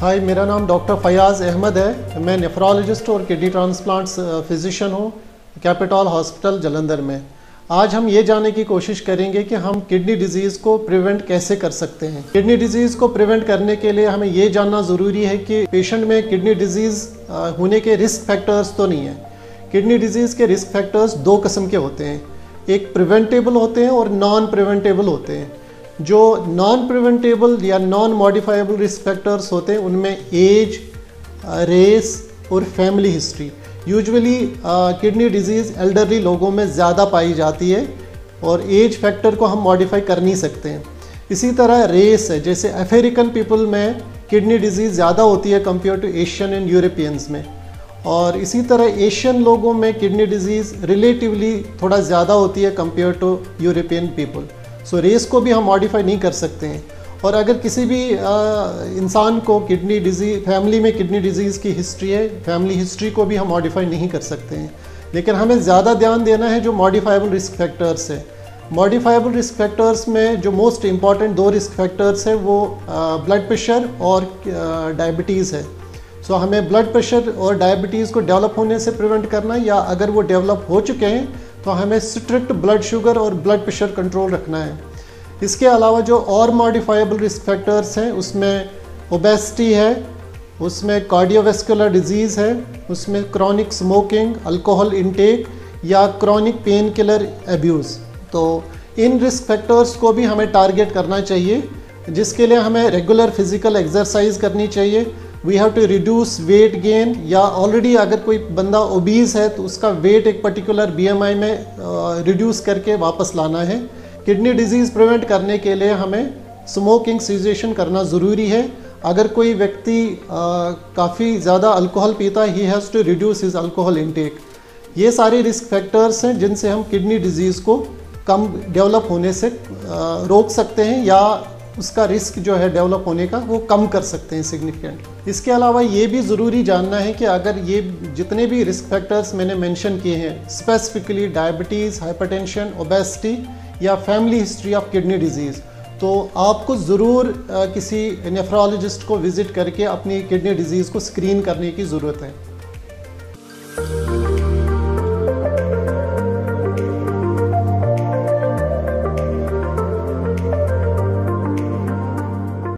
हाय, मेरा नाम डॉक्टर फयाज़ अहमद है। मैं नेफ्रोलॉजिस्ट और किडनी ट्रांसप्लांट्स फिजिशियन हूँ कैपिटल हॉस्पिटल जलंधर में। आज हम ये जानने की कोशिश करेंगे कि हम किडनी डिजीज़ को प्रिवेंट कैसे कर सकते हैं। किडनी डिजीज़ को प्रिवेंट करने के लिए हमें ये जानना ज़रूरी है कि पेशेंट में किडनी डिजीज़ होने के रिस्क फैक्टर्स तो नहीं है। किडनी डिजीज़ के रिस्क फैक्टर्स दो किस्म के होते हैं, एक प्रिवेंटेबल होते हैं और नॉन प्रिवेंटेबल होते हैं। जो नॉन प्रिवेंटेबल या नॉन मॉडिफाइबल रिस्क फैक्टर्स होते हैं उनमें एज, रेस और family history. Usually kidney disease elderly लोगों में ज़्यादा पाई जाती है और एज फैक्टर को हम मॉडिफाई कर नहीं सकते हैं। इसी तरह रेस है, जैसे अफ्रीकन पीपल में किडनी डिजीज़ ज़्यादा होती है compare to Asian and Europeans में, और इसी तरह एशियन लोगों में किडनी डिजीज़ रिलेटिवली थोड़ा ज़्यादा होती है compare to European people. So race को भी हम मॉडिफाई नहीं कर सकते हैं। और अगर किसी भी इंसान को किडनी डिजीज़, फैमिली में किडनी डिजीज़ की हिस्ट्री है, फैमिली हिस्ट्री को भी हम मॉडिफाई नहीं कर सकते हैं। लेकिन हमें ज़्यादा ध्यान देना है जो मॉडिफाइबल रिस्क फैक्टर्स है। मॉडिफाइबल रिस्क फैक्टर्स में जो मोस्ट इम्पॉर्टेंट दो रिस्क फैक्टर्स है वो ब्लड प्रेशर और डायबिटीज़ है। सो हमें ब्लड प्रेशर और डायबिटीज़ को डेवलप होने से प्रिवेंट करना है, या अगर वो डेवलप हो चुके हैं तो हमें स्ट्रिक्ट ब्लड शुगर और ब्लड प्रेशर कंट्रोल रखना है। इसके अलावा जो और मॉडिफाइबल रिस्क फैक्टर्स हैं उसमें ओबेसिटी है, उसमें कार्डियोवैस्कुलर डिजीज़ है, उसमें क्रॉनिक स्मोकिंग, अल्कोहल इंटेक या क्रॉनिक पेन किलर एब्यूज़। तो इन रिस्क फैक्टर्स को भी हमें टारगेट करना चाहिए, जिसके लिए हमें रेगुलर फिजिकल एक्सरसाइज करनी चाहिए। We have to reduce weight gain, या ऑलरेडी अगर कोई बंदा ओबीज है तो उसका वेट एक पर्टिकुलर बीएमआई में रिड्यूस करके वापस लाना है। किडनी डिजीज़ प्रिवेंट करने के लिए हमें स्मोकिंग सीजेशन करना ज़रूरी है। अगर कोई व्यक्ति काफ़ी ज़्यादा अल्कोहल पीता है, he has to reduce his alcohol intake. ये सारे रिस्क फैक्टर्स हैं जिनसे हम किडनी डिजीज़ को कम डेवलप होने से रोक सकते हैं, या उसका रिस्क जो है डेवलप होने का वो कम कर सकते हैं सिग्निफिकेंट। इसके अलावा ये भी ज़रूरी जानना है कि अगर ये जितने भी रिस्क फैक्टर्स मैंने मेंशन किए हैं, स्पेसिफिकली डायबिटीज़, हाइपरटेंशन, ओबेसिटी या family history of kidney disease, तो आपको ज़रूर किसी नेफ्रोलॉजिस्ट को विज़िट करके अपनी किडनी डिजीज़ को स्क्रीन करने की ज़रूरत है।